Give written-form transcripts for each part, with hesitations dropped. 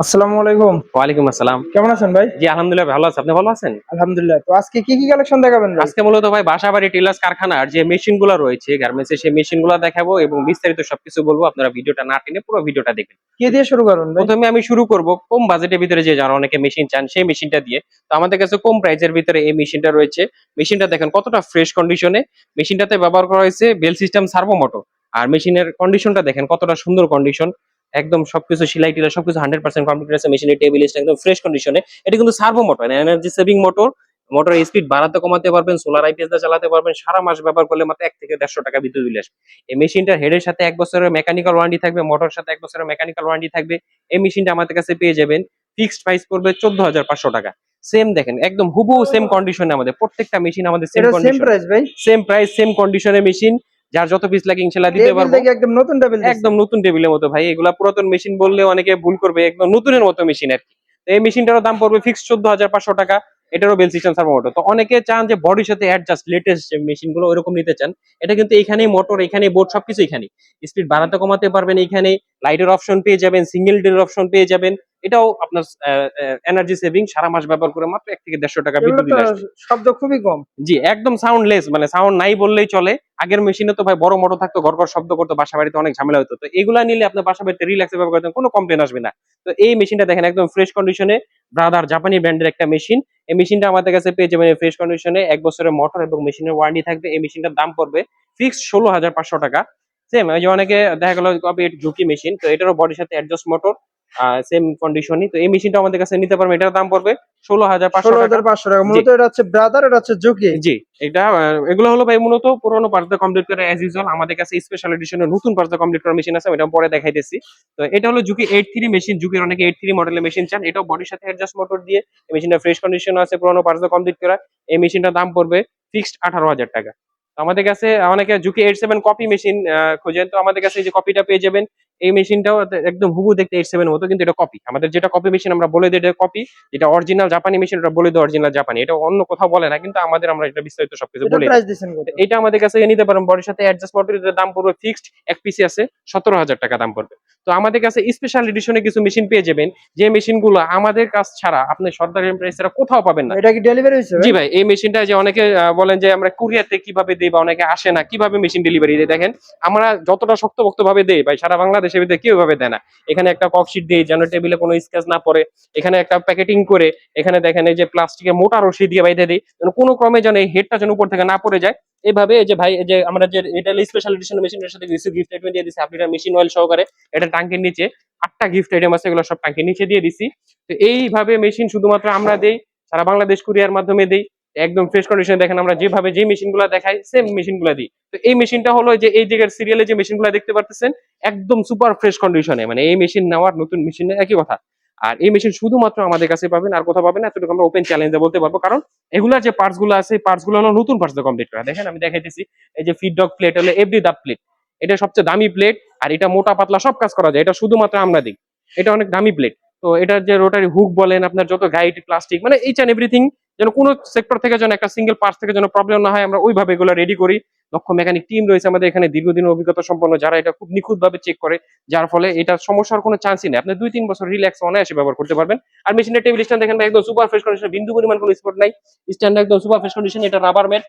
আসসালামু আলাইকুম। ওয়ালাইকুম আসসালাম। কেমন আছেন ভাই? জি, আলহামদুলিল্লাহ ভালো আছি। আপনি ভালো আছেন? আলহামদুলিল্লাহ। তো আজকে কি কালেকশন দেখাবেন ভাই? আজকে মূলত ভাই বাসাবাড়ি টেলার্স কারখানার যে মেশিন গুলো রয়েছে গার্মেন্টস এর, সেই মেশিন গুলো দেখাবো এবং বিস্তারিত সবকিছু বলবো। আপনারা ভিডিওটা না টেনে পুরো ভিডিওটা দেখবেন। কি দিয়ে শুরু করবেন ভাই? প্রথমে আমি শুরু করব কম বাজেটের ভিতরে, যে যারা অনেকে মেশিন চান সেই মেশিনটা দিয়ে। তো আমাদের কাছে কম প্রাইসের ভিতরে এই মেশিনটা রয়েছে। মেশিনটা দেখেন কতটা ফ্রেশ কন্ডিশনে। মেশিনটাতে ব্যবহার করা হয়েছে বেল সিস্টেম সার্ভো মোটর। আর মেশিনের কন্ডিশনটা দেখেন কতটা সুন্দর কন্ডিশন। একদম সবকিছু সেলাই টিলাই সবকিছু 100% কমপ্লিট আছে। মেশিনের টেবিল একদম ফ্রেশ কন্ডিশনে। এটা কিন্তু servo motor, energy saving motor. মোটরের স্পিড বাড়াতে কমাতে পারবেন, সোলার আইপিএস দিয়ে চালাতে পারবেন। সারা মাস ব্যবহার করলে মাত্র 1 থেকে 150 টাকা বিদ্যুৎ বিল আসবে। এই মেশিনটার হেডের সাথে 1 বছরের মেকানিক্যাল ওয়ারেন্টি থাকবে, মোটর সাথে 1 বছরের মেকানিক্যাল ওয়ারেন্টি থাকবে। এই মেশিনটা আমাদের কাছে পেয়ে যাবেন। ফিক্সড প্রাইস পড়বে 14,500 টাকা। সেম দেখেন একদম হুবহু সেম কন্ডিশনে আমাদের প্রত্যেকটা মেশিন, আমাদের সেম এটা সেম কন্ডিশন, প্রাইস ভাই? সেম প্রাইস সেম কন্ডিশনের মেশিন। যার যত পিস লাগে ইনশাল্লাহ দিতে টেবিল পারবো। দেখে একদম নতুন টেবিল একদম দিচ্ছেন। নতুন টেবিলের মতো ভাই, এগুলা পুরাতন মেশিন বললে অনেকে ভুল করবে, একদম নতুনের মতো মেশিন আর কি। তো এই মেশিনটারও দাম পড়বে ফিক্স 14,500 টাকা। এটারও বেল সিস্টেম সার্ভো মোটর। তো অনেকে চান যে বডির সাথে অ্যাডজাস্ট লেটেস্ট যে মেশিন গুলো ওইরকম নিতে চান, এটা কিন্তু এখানেই মোটর, এখানেই বোর্ড, সবকিছু এখানে। স্পিড বাড়াতে কমাতে পারবেন এখানে। লাইটের অপশন পেয়ে যাবেন, সিঙ্গেল ডের অপশন পেয়ে যাবেন। এটাও আপনার এনার্জি সেভিং, সারা মাস ব্যবহার করে মাত্র 1 থেকে 150 টাকা এগুলো বিদ্যুৎ তো বিল আসবে। শব্দ খুবই কম। জি, একদম সাউন্ডলেস, মানে সাউন্ড নাই বললেই চলে। আগের মেশিনে তো ভাই বড় মোটর থাকতো, গড়গড় শব্দ করতো, বাসা বাড়িতে অনেক ঝামেলা হতো। তো এগুলা নিলে আপনার বাসা বাড়িতে রিল্যাক্সে ব্যবহার করতেন, কোনো কমপ্লেন আসবে না। তো এই মেশিনটা দেখেন একদম ফ্রেশ কন্ডিশনে। ব্রাদার জাপানি ব্র্যান্ডের একটা মেশিন। এই মেশিনটা আমাদের কাছে পেয়ে যাবেন ফ্রেশ কন্ডিশনে। 1 বছরের মোটর এবং মেশিনের ওয়ারেন্টি থাকবে। এই মেশিনটার দাম পড়বে ফিক্সড 16,500 টাকা। সেম ওই যে অনেকে দেখা গেল কপি ঝুঁকি মেশিন, তো এটারও বডির সাথে অ্যাডজাস্ট মোটর, সেম কন্ডিশনই। তো এই মেশিনটা আমাদের কাছে নিতে পারবেন। এটার দাম পড়বে 16,500 টাকা। 16,500 টাকা। জি, মূলত এটা হচ্ছে ব্রাদার, এটা হচ্ছে জুকি। জি, এটা এগুলো হলো ভাই মূলত পুরোনো পার্টস দিয়ে কমপ্লিট করে অ্যাজ ইউজুয়াল। আমাদের কাছে স্পেশাল এডিশনের নতুন পার্টস দিয়ে কমপ্লিট করা মেশিন আছে, ওটা পরে দেখাইতেছি। তো এটা হলো জুকি 83 মেশিন। জুকির অনেকে 83 মডেলের মেশিন চান। এটাও বডির সাথে অ্যাডজাস্ট মোটর দিয়ে। এই মেশিনটা ফ্রেশ কন্ডিশন আছে, পুরোনো পার্টস দিয়ে কমপ্লিট করা। এই মেশিনটার দাম পড়বে ফিক্সড 18,000 টাকা। আমাদের কাছে অনেকে জুকি 87 কপি মেশিন খোঁজেন, তো আমাদের কাছে এই যে কপিটা পেয়ে যাবেন। এই মেশিনটাও একদম হুবহু দেখতে 87 এর মতো, কিন্তু এটা কপি। আমাদের যেটা কপি মেশিন আমরা বলে দিই এটা কপি। যেটা অরিজিনাল জাপানি মেশিন ওটা বলে দিই অরিজিনাল জাপানি। এটা অন্য কোথাও বলে না, কিন্তু আমাদের আমরা এটা বিস্তারিত সবকিছু এটা বলে দিই। প্রাইস দিচ্ছেন কত? তো এটা আমাদের কাছে নিতে পারেন বডির সাথে অ্যাডজাস্ট মোটর। এটার দাম পড়বে ফিক্সড, এক পিসি আছে 17,000 টাকা দাম পড়বে। তো আমাদের কাছে স্পেশাল এডিশনে কিছু মেশিন পেয়ে যাবেন, যে মেশিন গুলো আমাদের কাছ ছাড়া আপনি সরকারি প্রাইস ছাড়া কোথাও পাবেন না। এটা কি ডেলিভারি হয়েছে জি ভাই? ভাই, এই মেশিনটা যে অনেকে বলেন যে আমরা কুরিয়ারতে কিভাবে দেই বা অনেকে আসে না, কিভাবে মেশিন ডেলিভারি দেয় দেখেন। আমরা যতটা শক্তপোক্ত ভাবে দেই ভাই, সারা বাংলাদেশের ভিতরে কেউ ভাবে দেয় না। এখানে একটা ককশিট দেই যেন টেবিলে কোনো স্ক্র্যাচ না পড়ে। এখানে একটা প্যাকেটিং করে, এখানে দেখেন এই যে প্লাস্টিকের মোটা রশি দিয়ে বাইধে দিই, যেন কোনো ক্রমে যেন এই হেডটা যেন উপর থেকে না পড়ে যায়। এইভাবে এই যে ভাই, এই যে আমরা যে এটা স্পেশাল এডিশন মেশিনের সাথে কিছু গিফট আইটেম দিয়ে দিচ্ছি। আপনি মেশিন অয়েল সহকারে এটা টাঙ্কির নিচে 8টা গিফট আইটেম আছে, এগুলো সব টাঙ্কির নিচে দিয়ে দিছি। তো এইভাবে মেশিন শুধুমাত্র আমরা দেই, সারা বাংলাদেশ কুরিয়ার মাধ্যমে দেই। একদম ফ্রেশ কন্ডিশনে দেখেন আমরা যেভাবে যে মেশিন গুলা দেখাই সেম মেশিন গুলা দিই। তো এই মেশিনটা হলো যে এই জায়গার সিরিয়ালে যে মেশিন গুলা দেখতে পারতেছেন, একদম সুপার ফ্রেশ কন্ডিশনে। মানে এই মেশিন নেওয়ার নতুন মেশিনের একই কথা। আর এই মেশিন শুধুমাত্র আমাদের কাছে পাবেন, আর কোথাও পাবেন না, এতটুকু আমরা ওপেন চ্যালেঞ্জে বলতে পারবো। কারণ এগুলা যে পার্টস গুলো আছে, পার্টস গুলো হলো নতুন পার্টস দিয়ে কমপ্লিট করা। দেখেন আমি দেখাইতেছি, এই যে ফিডডক প্লেট হলো এভরি দা প্লেট। এটা সবচেয়ে দামি প্লেট। আর এটা মোটা পাতলা সব কাজ করা যায়, এটা শুধুমাত্র আমরা দিই। এটা অনেক দামি প্লেট। তো এটার যে রোটারি হুক বলেন, আপনার যত গাইড প্লাস্টিক, মানে এইচ এন্ড এভরিথিং, যেন কোনো সেক্টর থেকে যেন একটা সিঙ্গেল পার্টস থেকে যেন প্রবলেম না হয়, আমরা ওইভাবে এগুলো রেডি করি। দক্ষ মেকানিক টিম রয়েছে আমাদের এখানে, দীর্ঘদিনের অভিজ্ঞতা সম্পন্ন, যারা এটা খুব নিখুঁত ভাবে চেক করে। যার ফলে এটা সমস্যার কোনো চান্সই নেই। আপনি 2-3 বছর রিল্যাক্স অনায়াসে ব্যবহার করতে পারবেন। আর মেশিনের টেবিল স্ট্যান্ড দেখেন ভাই, একদম সুপার ফ্রেশ কন্ডিশন, বিন্দু পরিমাণ কোনো স্পট নাই। স্ট্যান্ড একদম সুপার ফ্রেশ কন্ডিশন। এটা রাবার ম্যাট,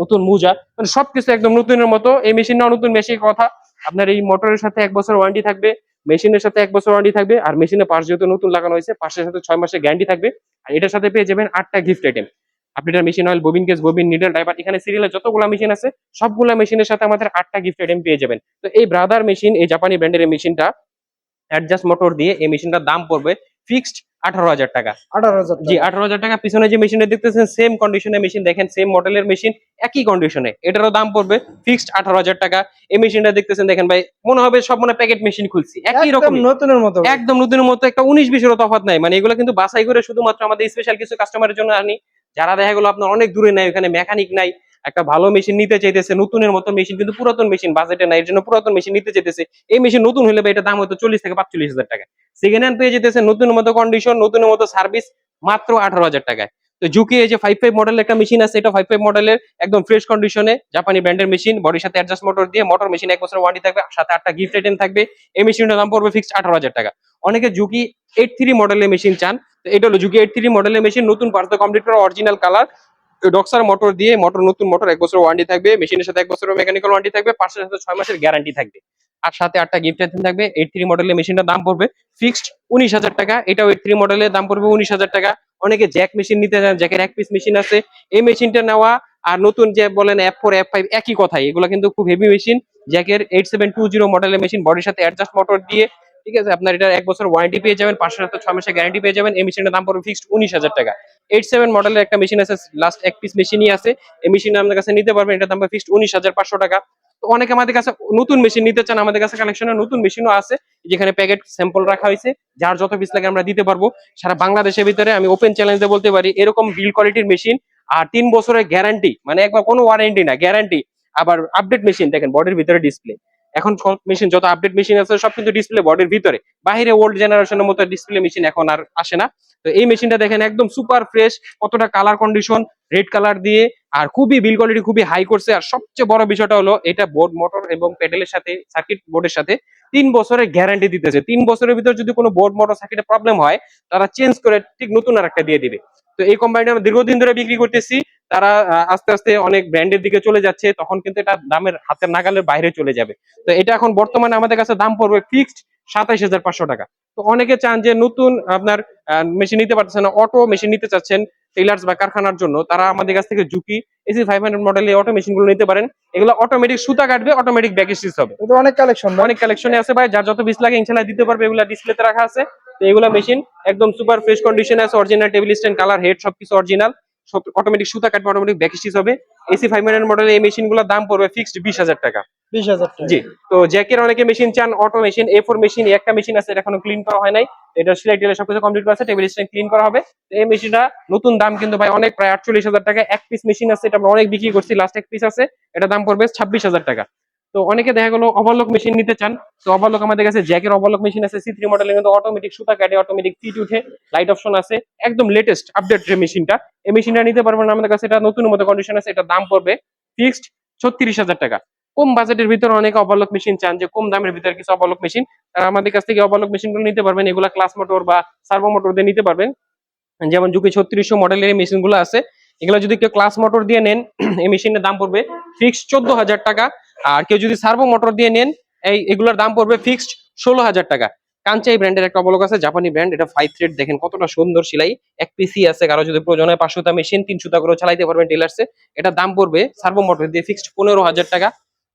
নতুন মুজা, মানে সবকিছু একদম নতুনের মতো। এই মেশিনটাও নতুন মেশিন কথা। আপনার এই মোটরের সাথে 1 বছর ওয়ারেন্টি থাকবে, মেশিনের সাথে 1 বছর ওয়ারেন্টি থাকবে। আর মেশিনের পার্টস যেহেতু নতুন লাগানো হয়েছে, পার্টসের সাথে 6 মাসের গ্যারান্টি থাকবে। আর এটার সাথে পেয়ে যাবেন 8টা গিফট আইটেম। আপনি এটা machine oil, bobbin case, bobbin needle, driver, এখানে সিরিয়ালে যতগুলো মেশিন আছে সবগুলো মেশিনের সাথে আমাদের 8টা গিফট আইটেম পেয়ে যাবেন। তো এই ব্রাদার মেশিন, এই জাপানি ব্র্যান্ডের এই মেশিনটা অ্যাডজাস্ট মোটর দিয়ে, এই মেশিনটার দাম পড়বে ফিক্সড 18,000 টাকা। 18,000 জি, টাকা। 18,000 টাকা। পিছনে যে মেশিনটা দেখতেছেন সেম কন্ডিশনের মেশিন, দেখেন সেম মডেলের মেশিন, একই কন্ডিশনে। এটারও দাম পড়বে ফিক্সড 18,000 টাকা। এই মেশিনটা দেখতেছেন দেখেন ভাই, মনে হবে সব মনে প্যাকেট মেশিন খুলছি, একই একদম রকমই। নতুনের মতো ভাই। একদম নতুনের মতো, একটা 19-20 তফাৎ নাই। মানে এগুলো কিন্তু বাছাই করে শুধুমাত্র আমাদের স্পেশাল কিছু কাস্টমারের জন্য আনি, যারা দেখা গেলো আপনার অনেক দূরে নাই, ওখানে মেকানিক নাই, একটা ভালো মেশিন নিতে চাইতেছে, নতুনের মতো মেশিন কিন্তু পুরাতন মেশিন বাজেটে নাই, এর জন্য পুরাতন মেশিন নিতে চাইতেছে। এই মেশিন নতুন হলে ভাই এটা দাম হয়তো 40 থেকে 45 হাজার টাকা। সেকেন্ড হ্যান্ড পেয়ে যেতেছে নতুনের মতো কন্ডিশন, নতুনের মতো সার্ভিস, মাত্র 18,000 টাকায়। তো জুকি এই যে 55 মডেলের একটা মেশিন আছে, এটা 55 মডেলের একদম ফ্রেশ কন্ডিশনে জাপানি ব্র্যান্ডের মেশিন, বডির সাথে অ্যাডজাস্ট মোটর দিয়ে, মোটর মেশিন 1 বছর ওয়ারেন্টি থাকবে, সাথে 8টা গিফট আইটেম থাকবে। এই মেশিনটার দাম পড়বে ফিক্সড 18,000 টাকা। অনেকে জুকি 83 মডেলের মেশিন চান। তো এটা হলো জুকি 83 মডেলের মেশিন, নতুন পার্টস কমপ্লিট করা, অরিজিনাল কালার, ডক্সার মোটর দিয়ে, মোটর নতুন মোটর, 1 বছর ওয়ারেন্টি থাকবে, মেশিনের সাথে 1 বছরের মেকানিক্যাল ওয়ারেন্টি থাকবে, পার্টসের সাথে 6 মাসের গ্যারান্টি থাকবে, আর সাথে 8টা গিফট আইটেম থাকবে। 83 মডেলের মেশিনটার দাম পড়বে ফিক্সড 19,000 টাকা। এটাও 83 মডেলের দাম পড়বে 19,000 টাকা। অনেকে জ্যাক মেশিন নিতে চান, জ্যাকের এক পিস মেশিন আছে, এই মেশিনটা নেওয়া আর নতুন যে বলেন F4 F5 একই কথাই, এগুলো কিন্তু খুব হেভি মেশিন। জ্যাকের 8720 মডেলের মেশিন, বডির সাথে অ্যাডজাস্ট মোটর দিয়ে, ঠিক আছে, আপনার এটা 1 বছর ওয়ারেন্টি পেয়ে যাবেন, 506 মাসের গ্যারান্টি পেয়ে যাবেন। এই মেশিনের দাম পড়বে ফিক্সড 19,000 টাকা। 87 মডেলের একটা মেশিন আছে, লাস্ট এক পিস মেশিনই আছে, এই মেশিন আমাদের কাছে নিতে পারবেন, এটার দাম পড়বে ফিক্সড 19,500 টাকা। তো অনেকে আমাদের কাছে নতুন মেশিন নিতে চান, আমাদের কাছে কালেকশনের নতুন মেশিনও আছে, যেখানে প্যাকেট স্যাম্পল রাখা হয়েছে, যার যত পিস লাগে আমরা দিতে পারবো। সারা বাংলাদেশের ভিতরে আমি ওপেন চ্যালেঞ্জ দিয়ে বলতে পারি, এরকম বিল কোয়ালিটির মেশিন আর 3 বছরের গ্যারান্টি, মানে একবার কোনো ওয়ারেন্টি না, গ্যারান্টি। আবার আপডেট মেশিন দেখেন, বডির ভিতরে ডিসপ্লে, এখন সব মেশিন যত আপডেট মেশিন আছে সব কিন্তু ডিসপ্লে বডির ভিতরে, বাইরে ওল্ড জেনারেশনের মতো ডিসপ্লে মেশিন এখন আর আসে না। তো এই মেশিনটা দেখেন একদম সুপার ফ্রেশ, কতটা কালার কন্ডিশন, রেড কালার দিয়ে, আর খুবই বিল কোয়ালিটি খুবই হাই করছে। আর সবচেয়ে বড় বিষয়টা হলো এটা বোর্ড, মোটর এবং প্যাডেলের সাথে, সার্কিট বোর্ডের সাথে 3 বছরের গ্যারান্টি দিতেছে। 3 বছরের ভিতর যদি কোনো বোর্ড, মোটর, সার্কিটে প্রবলেম হয়, তারা চেঞ্জ করে ঠিক নতুন আর একটা দিয়ে দিবে। তো এই কোম্পানিটা আমরা দীর্ঘদিন ধরে বিক্রি করতেছি। তারা আস্তে আস্তে অনেক ব্র্যান্ডের দিকে চলে যাচ্ছে, তখন কিন্তু এটা দামের হাতের নাগালের বাইরে চলে যাবে। তো এটা এখন বর্তমানে আমাদের কাছে দাম পড়বে ফিক্সড 27,500 টাকা। তো অনেকে চান যে নতুন আপনার মেশিন নিতে পারতেছেন না, অটো মেশিন নিতে চাচ্ছেন টেইলার্স বা কারখানার জন্য, তারা আমাদের কাছ থেকে জুকি এসি 500 মডেলের অটো মেশিন গুলো নিতে পারেন। এগুলো অটোমেটিক সুতা কাটবে, অটোমেটিক ব্যাক স্টিচ হবে। এটা অনেক কালেকশন ভাই। অনেক কালেকশনে আছে ভাই, যার যত পিস লাগে ইনশাআল্লাহ দিতে পারবে, এগুলা ডিসপ্লেতে রাখা আছে। তো এগুলা মেশিন একদম সুপার ফ্রেশ কন্ডিশনে আছে, original table stand, colour, head সবকিছু অরিজিনাল, সব অটোমেটিক সুতা কাটবে, অটোমেটিক ব্যাক স্টিচ হবে। এসি 500 মডেলের এই মেশিন গুলোর দাম পড়বে ফিক্সড 20,000 টাকা। 20,000 টাকা। জি। তো জ্যাকের অনেকে মেশিন চান, অটো মেশিন, A4 মেশিন, একটা মেশিন আছে, এটা এখনো ক্লিন করা হয় নাই, এটা সেলাই টেলাই সবকিছু কমপ্লিট করা আছে, টেবিল স্ট্যান্ড ক্লিন করা হবে। তো এই মেশিনটা নতুন দাম কিন্তু ভাই অনেক, প্রায় 48,000 টাকা। এক পিস মেশিন আছে, এটা আমরা অনেক বিক্রি করছি, লাস্ট এক পিস আছে, এটা দাম পড়বে 26,000 টাকা। তো অনেকে দেখা গেলো ওভারলক মেশিন নিতে চান, তো ওভারলক আমাদের কাছে জ্যাকের ওভারলক মেশিন আছে, C3 মডেলের, কিন্তু অটোমেটিক সুতা কাটে, অটোমেটিক ফিট উঠে, লাইট অপশন আছে, একদম লেটেস্ট আপডেট যে মেশিনটা, এই মেশিনটা নিতে পারবেন আমাদের কাছে, এটা নতুন মতো কন্ডিশন আছে, এটা দাম পড়বে ফিক্সড 36,000 টাকা। কম বাজেটের ভিতরে অনেকে ওভারলক মেশিন চান, যে কম দামের ভিতরে কিছু ওভারলক মেশিন, তারা আমাদের কাছ থেকে ওভারলক মেশিন গুলো নিতে পারবেন। এগুলা ক্লাস মোটর বা সার্ভো মোটর দিয়ে নিতে পারবেন, যেমন জুকি 3600 মডেলের এই মেশিন গুলো আছে। এগুলো যদি কেউ ক্লাস মোটর দিয়ে নেন, এই মেশিনের দাম পড়বে ফিক্সড 14,000 টাকা। আর কেউ যদি সার্ভো মোটর দিয়ে নেন, এগুলোর দাম পড়বে ফিক্সড 16,000 টাকা। কাঞ্চাই ব্র্যান্ডের একটা অবলক আছে, জাপানি ব্র্যান্ড, এটা 5 থ্রেড, দেখেন কতটা সুন্দর সেলাই, এক পিসি আছে, কারো যদি প্রয়োজন হয় 500টা মেশিন 300টা করে চালাইতে পারবেন টেলার্সে। এটা দাম পড়বে সার্ভো মোটর দিয়ে ফিক্সড 15,000 টাকা।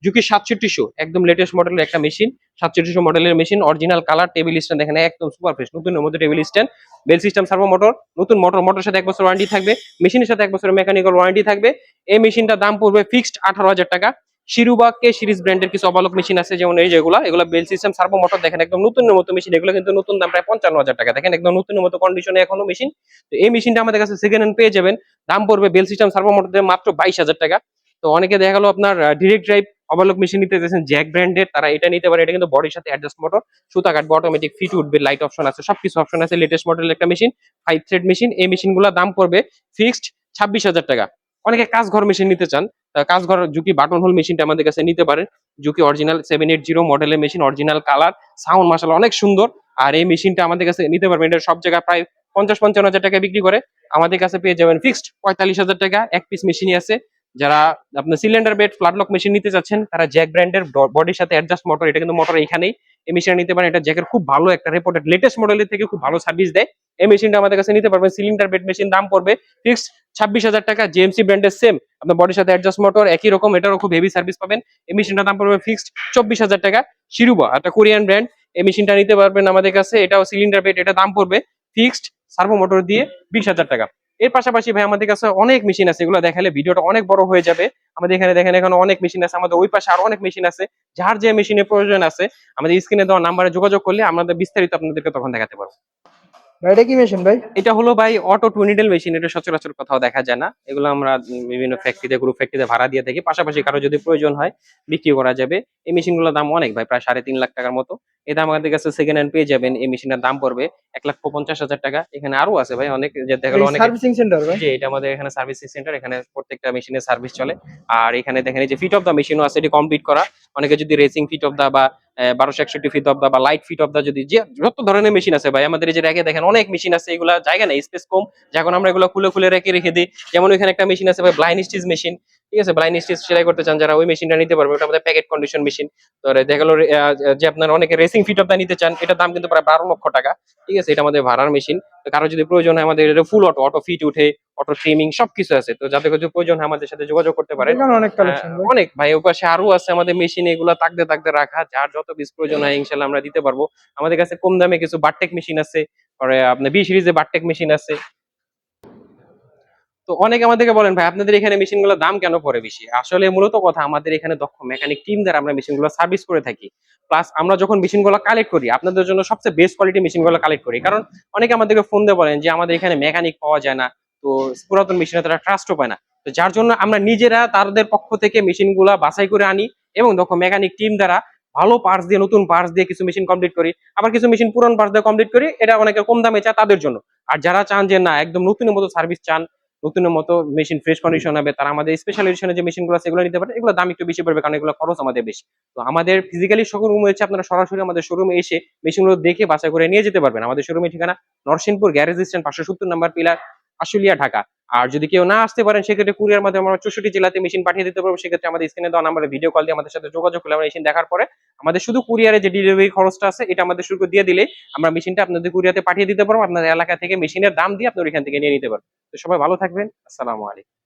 জুকি 6700 একদম লেটেস্ট মডেলের একটা মেশিন, 6700 মডেলের machine, original colour, table stand দেখেন একদম সুপার ফ্রেশ, নতুনের মধ্যে table stand, bell system, servo motor, নতুন মোটর, মোটরের সাথে 1 বছর ওয়ারেন্টি থাকবে, মেশিনের সাথে 1 বছরের মেকানিক্যাল ওয়ারেন্টি থাকবে। এই মেশিনটার দাম পড়বে ফিক্সড 18,000 টাকা। শিরুবা কে সিরিজ ব্র্যান্ডের কিছু অবালক মেশিন আছে, যেমন এই যেগুলা, এগুলা বেল সিস্টেম, সার্ভো মোটর, দেখেন একদম নতুনের মতো মেশিন, এগুলো কিন্তু নতুন দাম প্রায় 55,000 টাকা, দেখেন একদম নতুনের মতো কন্ডিশনে এখনো মেশিন। তো এই মেশিনটা আমাদের কাছে সেকেন্ড হ্যান্ড পেয়ে যাবেন, দাম পড়বে বেল সিস্টেম, সার্ভো মোটর দিয়ে মাত্র 22,000 টাকা। তো অনেকে দেখা গেলো আপনার ডিরেক্ট ড্রাইভ ওভারলক মেশিন নিতে চাইছেন জ্যাক ব্র্যান্ডের, তারা এটা নিতে পারে, এটা কিন্তু বডির সাথে অ্যাডজাস্ট মোটর, সুতা কাটবে, অটোমেটিক ফিট উঠবে, লাইট অপশন আছে, সবকিছু অপশন আছে, লেটেস্ট মডেলের একটা মেশিন, 5 থ্রেড মেশিন। এই মেশিন গুলোর দাম পড়বে ফিক্সড 26,000 টাকা। অনেকে কাজ ঘর মেশিন নিতে চান, কাজ ঘর জুকি বাটন হোল মেশিনটা আমাদের কাছে নিতে পারেন, জুকি অরিজিনাল 780 মডেলের মেশিন, অরিজিনাল কালার, সাউন্ড মাশাআল্লাহ অনেক সুন্দর। আর এই মেশিনটা আমাদের কাছে নিতে পারবেন, এটা সব জায়গায় প্রায় 50-55,000 টাকা বিক্রি করে, আমাদের কাছে পেয়ে যাবেন ফিক্সড 45,000 টাকা। এক পিস মেশিনই আছে। যারা আপনার cylinder bed flat lock machine নিতে চাচ্ছেন, তারা জ্যাক ব্র্যান্ডের বডির সাথে অ্যাডজাস্ট মোটর, এটা কিন্তু মোটর এখানেই, এই মেশিনটা নিতে পারেন, এটা জ্যাকের খুব ভালো একটা রেপোর্টেড লেটেস্ট মডেলের থেকে খুব ভালো সার্ভিস দেয়। এই মেশিনটা আমাদের কাছে নিতে পারবেন। সিলিন্ডার বেড মেশিন দাম পড়বে ফিক্সড 26,000 টাকা। জেএমসি ব্র্যান্ডের সেম, আপনার বডির সাথে অ্যাডজাস্ট মোটর একই রকম, এটারও খুব হেভি সার্ভিস পাবেন। এই মেশিনটার দাম পড়বে ফিক্সড 24,000 টাকা। শিরুবা একটা কোরিয়ান ব্র্যান্ড, এই মেশিনটা নিতে পারবেন আমাদের কাছে, এটাও সিলিন্ডার বেড, এটা দাম পড়বে ফিক্সড সার্ভো মোটর দিয়ে 20,000 টাকা। এর পাশাপাশি ভাই আমাদের কাছে অনেক মেশিন আছে, এগুলো দেখালে ভিডিওটা অনেক বড় হয়ে যাবে। আমাদের এখানে দেখেন এখানে অনেক মেশিন আছে, আমাদের ওই পাশে আরো অনেক মেশিন আছে। যার যে মেশিনের প্রয়োজন আছে আমাদের স্ক্রিনে দেওয়া নাম্বারে যোগাযোগ করলে আমাদের বিস্তারিত আপনাদেরকে তখন দেখাতে পারবো। ভাই এটা কি মেশিন ভাই? এটা হলো ভাই অটো টু নিডল মেশিন, এটা সচরাচর কোথাও দেখা যায় না। এগুলো আমরা বিভিন্ন ফ্যাক্টরিতে, গ্রুপ ফ্যাক্টরিতে ভাড়া দিয়ে থাকি, পাশাপাশি কারো যদি প্রয়োজন হয় বিক্রি করা যাবে। এই মেশিনগুলোর দাম অনেক ভাই, প্রায় 3.5 লাখ টাকার মতো। এটা আমাদের কাছে সেকেন্ড হ্যান্ড পেয়ে যাবেন। এই মেশিনের দাম পড়বে 1,50,000 টাকা। এখানে আরো আছে ভাই অনেক, যে দেখা গেলো অনেক। সার্ভিসিং সেন্টার ভাই? জি, এটা আমাদের এখানে সার্ভিসিং সেন্টার, এখানে প্রত্যেকটা মেশিনের সার্ভিস চলে। আর এখানে দেখেন এই যে ফিট অফ দা মেশিনও আছে, এটি কমপ্লিট করা। অনেকে যদি রেসিং ফিট অফ দা বা 1261 ফিট অফ দা বা লাইট ফিট অফ দা, যদি যে যত ধরনের মেশিন আছে ভাই আমাদের এই যে র্যাকে দেখেন অনেক মেশিন আছে, এগুলা জায়গা নেই, স্পেস কম, যখন আমরা এগুলো খুলে খুলে রেখে রেখে দিই। যেমন ওইখানে একটা মেশিন আছে ভাই, ব্লাইন্ড স্টিচ মেশিন, ঠিক আছে, ব্লাইন্ড স্টিচ সেলাই করতে চান যারা ওই মেশিনটা নিতে পারবে, ওটা আমাদের প্যাকেট কন্ডিশন মেশিন। তো দেখা গেলো যে আপনার অনেকে রেসিং ফিট অফ দা নিতে চান, এটার দাম কিন্তু প্রায় 12 লক্ষ টাকা, ঠিক আছে, এটা আমাদের ভাড়ার মেশিন। তো কারো যদি প্রয়োজন হয় আমাদের ফুল অটো, অটো ফিট উঠে, অটো ট্রিমিং সবকিছু আছে, তো যাদের যদি প্রয়োজন হয় আমাদের সাথে যোগাযোগ করতে পারেন। এখানে অনেক কালেকশন ভাই। অনেক ভাই, ওই পাশে আরো আছে আমাদের মেশিন, এগুলা তাকতে তাকতে রাখা, যার যত পিস প্রয়োজন হয় ইনশাল্লাহ আমরা দিতে পারবো। আমাদের কাছে কম দামে কিছু বারটেক মেশিন আছে, পরে আপনার বি সিরিজে বারটেক মেশিন আছে। তো অনেকে আমাদেরকে বলেন ভাই আপনাদের এখানে মেশিন গুলোর দাম কেন পড়ে বেশি, আসলে মূলত কথা আমাদের এখানে দক্ষ মেকানিক টিম দ্বারা আমরা মেশিন গুলো সার্ভিস করে থাকি। প্লাস আমরা যখন মেশিন গুলো কালেক্ট করি আপনাদের জন্য সবচেয়ে বেস্ট কোয়ালিটি মেশিন গুলো কালেক্ট করি, কারণ অনেকে আমাদেরকে ফোন দিয়ে বলেন যে আমাদের এখানে মেকানিক পাওয়া যায় না, তো পুরাতন মেশিনে তারা ট্রাস্টও পায় না। তো যার জন্য আমরা নিজেরা তাদের পক্ষ থেকে মেশিন গুলা বাছাই করে আনি এবং দক্ষ মেকানিক টিম দ্বারা ভালো পার্টস দিয়ে, নতুন পার্টস দিয়ে কিছু মেশিন কমপ্লিট করি, আবার কিছু মেশিন পুরান পার্টস দিয়ে কমপ্লিট করি, এটা অনেকে কম দামে চায় তাদের জন্য। আর যারা চান যে না একদম নতুনের মতো সার্ভিস চান, নতুনের মতো মেশিন ফ্রেশ কন্ডিশন হবে, তারা আমাদের স্পেশাল এডিশনের যে মেশিন গুলো আছে এগুলো নিতে পারে, এগুলো দাম একটু বেশি পড়বে কারণ এগুলো খরচ আমাদের বেশি। তো আমাদের ফিজিক্যালি শোরুম হচ্ছে, আপনারা সরাসরি আমাদের শোরুমে এসে মেশিন গুলো দেখে বাছাই করে নিয়ে যেতে পারবেন। আমাদের শোরুমের ঠিকানা নরসিংপুর গ্যারেজ স্ট্যান্ড 570 নম্বর পিলার, আশুলিয়া, ঢাকা। আর যদি কেউ না আসতে পারেন সেক্ষেত্রে কুরিয়ার মাধ্যমে আমরা 64 জেলাতে মেশিন পাঠিয়ে দিতে পারবো। সেক্ষেত্রে আমাদের স্ক্রিনে দেওয়া নাম্বারে ভিডিও কল দিয়ে আমাদের সাথে যোগাযোগ করলে আমরা মেশিন দেখার পরে আমাদের শুধু কুরিয়ারে যে ডেলিভারি খরচটা আছে এটা আমাদের শুরু দিয়ে দিলে আমরা মেশিনটা আপনাদের কুরিয়াতে পাঠিয়ে দিতে পারবো। আপনাদের এলাকা থেকে মেশিনের দাম দিয়ে আপনি ওইখান থেকে নিয়ে নিতে পারবেন। তো সবাই ভালো থাকবেন, আসসালামু আলাইকুম।